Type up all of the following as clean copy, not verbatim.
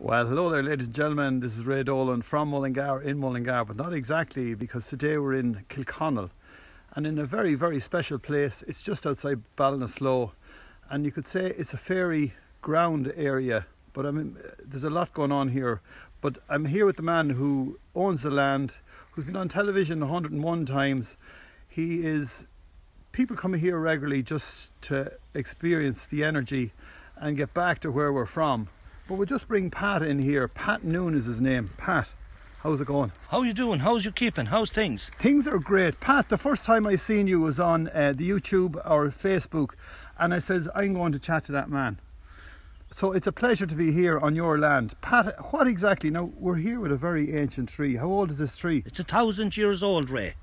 Well, hello there, ladies and gentlemen. This is Ray Dolan from Mullingar, in Mullingar, but not exactly, because today we're in Kilconnell and in a very, very special place. It's just outside Ballinasloe, and you could say it's a fairy ground area, but I mean, there's a lot going on here. But I'm here with the man who owns the land, who's been on television 101 times. People come here regularly just to experience the energy and get back to where we're from. But we'll just bring Pat in here. Pat Noone is his name. Pat, how's it going? How you doing? How's you keeping? How's things? Things are great. Pat, the first time I seen you was on the YouTube or Facebook, and I says, I'm going to chat to that man. So it's a pleasure to be here on your land. Pat, what exactly? Now, we're here with a very ancient tree. How old is this tree? It's 1,000 years old, Ray.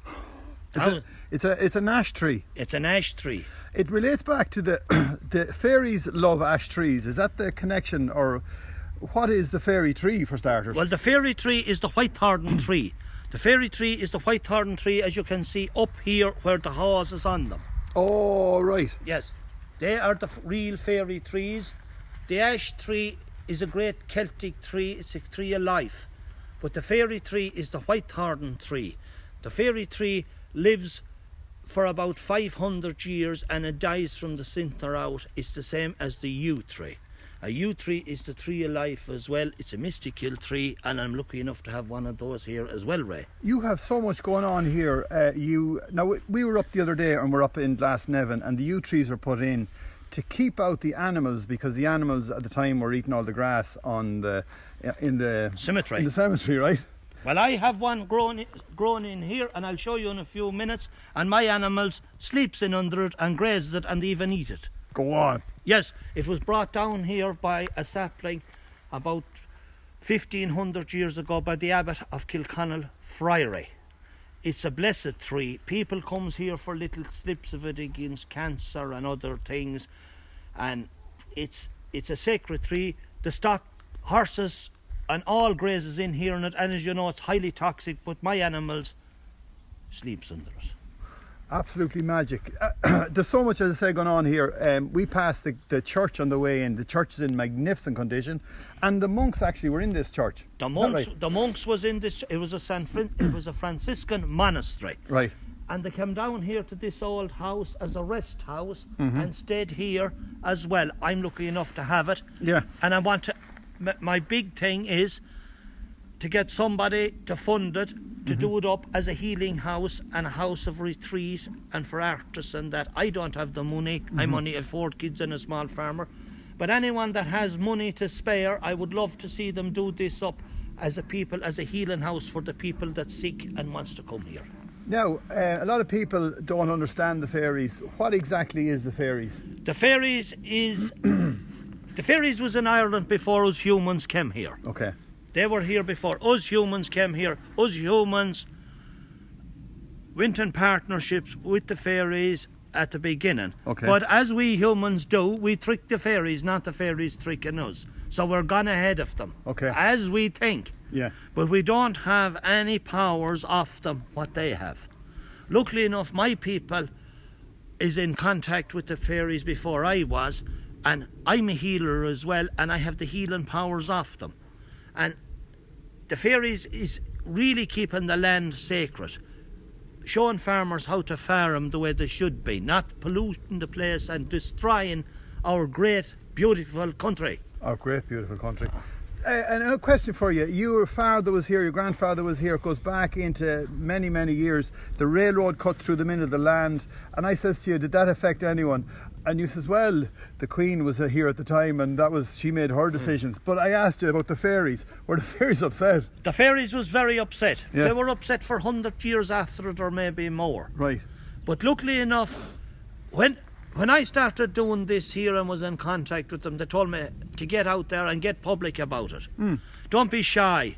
It's an ash tree. It's an ash tree. It relates back to the fairies love ash trees. Is that the connection, or what is the fairy tree for starters? Well, the fairy tree is the white-thorn tree. The fairy tree is the white-thorn tree, as you can see up here where the haws is on them. Oh, right. Yes, they are the real fairy trees. The ash tree is a great Celtic tree. It's a tree of life. But the fairy tree is the white-thorn tree. The fairy tree lives for about 500 years and it dies from the centre out. It's the same as the yew tree. A yew tree is the tree of life as well. It's a mystical tree, and I'm lucky enough to have one of those here as well, Ray. You have so much going on here. Now, we were up the other day and we're up in Glasnevin, and the yew trees were put in to keep out the animals, because the animals at the time were eating all the grass in the cemetery. In the cemetery, right? Well, I have one grown in here, and I'll show you in a few minutes, and my animals sleeps in under it and grazes it and even eat it. Go on. Yes, it was brought down here by a sapling about 1,500 years ago by the abbot of Kilconnell Friary. It's a blessed tree. People comes here for little slips of it against cancer and other things, and it's a sacred tree. The stock, horses and all grazes in here, and as you know, it's highly toxic, but my animals sleeps under it. Absolutely magic. There's so much, as I say, going on here. We passed the church on the way in. The church is in magnificent condition, and the monks actually were in this church. The monks was in this. It was a Franciscan monastery. Right. And they came down here to this old house as a rest house and stayed here as well. I'm lucky enough to have it. Yeah. And I want to. My big thing is to get somebody to fund it, to do it up as a healing house and a house of retreat, and for artists and that. I don't have the money. I'm only 4 kids and a small farmer. But anyone that has money to spare, I would love to see them do this up as a healing house for the people that's sick and wants to come here. Now, a lot of people don't understand the fairies. What exactly is the fairies? The fairies is... The fairies was in Ireland before us humans came here. Okay. They were here before us humans came here. Us humans went in partnerships with the fairies at the beginning. Okay. But as we humans do, we trick the fairies, not the fairies tricking us. So we're gone ahead of them. Okay. As we think. Yeah. But we don't have any powers off them what they have. Luckily enough, my people is in contact with the fairies before I was, and I'm a healer as well, and I have the healing powers off them. And the fairies is really keeping the land sacred, showing farmers how to farm the way they should be, not polluting the place and destroying our great, beautiful country. Our great, beautiful country. And a question for you. Your father was here, your grandfather was here. It goes back into many, many years. The railroad cut through the middle of the land. And I says to you, did that affect anyone? And you says, well, the Queen was here at the time, and she made her decisions. But I asked you about the fairies. Were the fairies upset? The fairies was very upset. Yeah. They were upset for 100 years after it, or maybe more. Right. But luckily enough, when I started doing this here and was in contact with them, they told me to get out there and get public about it. Don't be shy.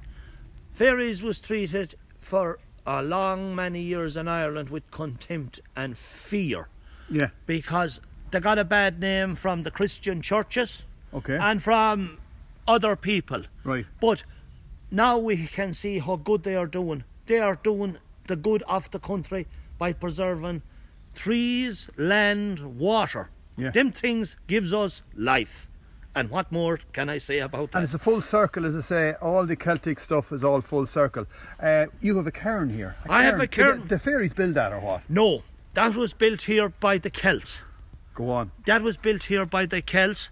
Fairies was treated for a long, many years in Ireland with contempt and fear. Yeah. Because they got a bad name from the Christian churches. Okay. And from other people. Right. But now we can see how good they are doing. They are doing the good of the country by preserving trees, land, water. Yeah. Them things gives us life. And what more can I say about that? And it's a full circle, as I say. All the Celtic stuff is all full circle. You have a cairn here. I have a cairn. The fairies build that or what? No, that was built here by the Celts. Go on. That was built here by the Celts.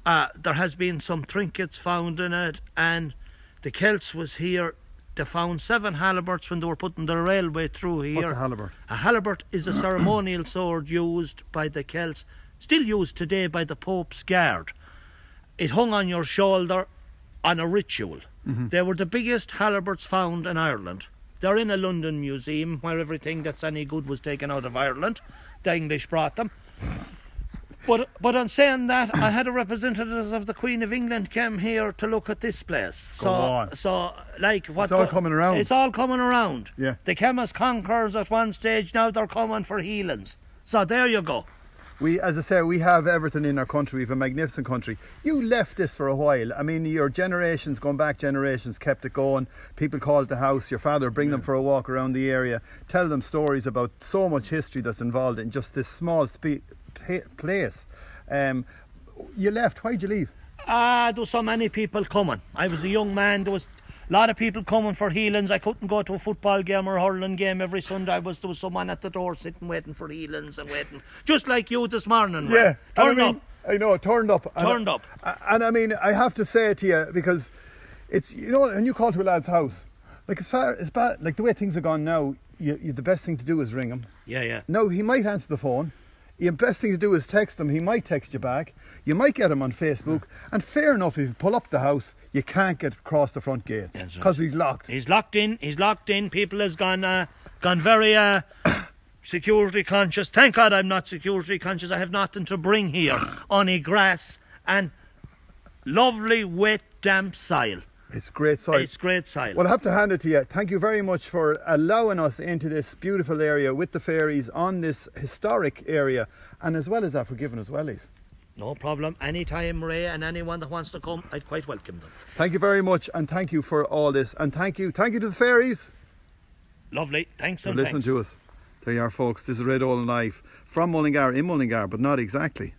There has been some trinkets found in it, and the Celts was here. They found 7 haliberts when they were putting the railway through here. What's a halibert? A halibert is a ceremonial sword used by the Celts, still used today by the Pope's Guard. It hung on your shoulder on a ritual. They were the biggest haliberts found in Ireland. They're in a London museum where everything that's any good was taken out of Ireland. The English brought them. But on saying that, I had a representative of the Queen of England came here to look at this place. So like what? It's all coming around. It's all coming around. Yeah. They came as conquerors at one stage. Now they're coming for healings. So there you go. We, as I say, we have everything in our country. We have a magnificent country. You left this for a while. I mean, your generations, going back generations, kept it going. People called the house. Your father bring them for a walk around the area. Tell them stories about so much history that's involved in just this small place. You left. Why'd you leave? There was so many people coming. I was a young man. There was a lot of people coming for healings. I couldn't go to a football game or a hurling game every Sunday. There was someone at the door sitting waiting for healings and waiting. Just like you this morning. Yeah. Man. Turned up. I know, turned up. Turned up. And I mean, I have to say it to you, because it's, you know, when you call to a lad's house, like as far as bad, like the way things are gone now, the best thing to do is ring him. Yeah. No, he might answer the phone. The best thing to do is text him. He might text you back. You might get him on Facebook. And fair enough, if you pull up the house, you can't get across the front gates because he's locked. He's locked in. He's locked in. People has gone very security conscious. Thank God I'm not security conscious. I have nothing to bring here. Only grass and lovely wet damp soil. It's great soil. It's great soil. Well, I have to hand it to you. Thank you very much for allowing us into this beautiful area with the fairies on this historic area, and as well as that, for giving us wellies. No problem. Anytime, Ray, and anyone that wants to come, I'd quite welcome them. Thank you very much, and thank you for all this, and thank you to the fairies. Lovely. Thanks and for listening to us. There you are, folks. This is Red All and Live from Mullingar, in Mullingar, but not exactly.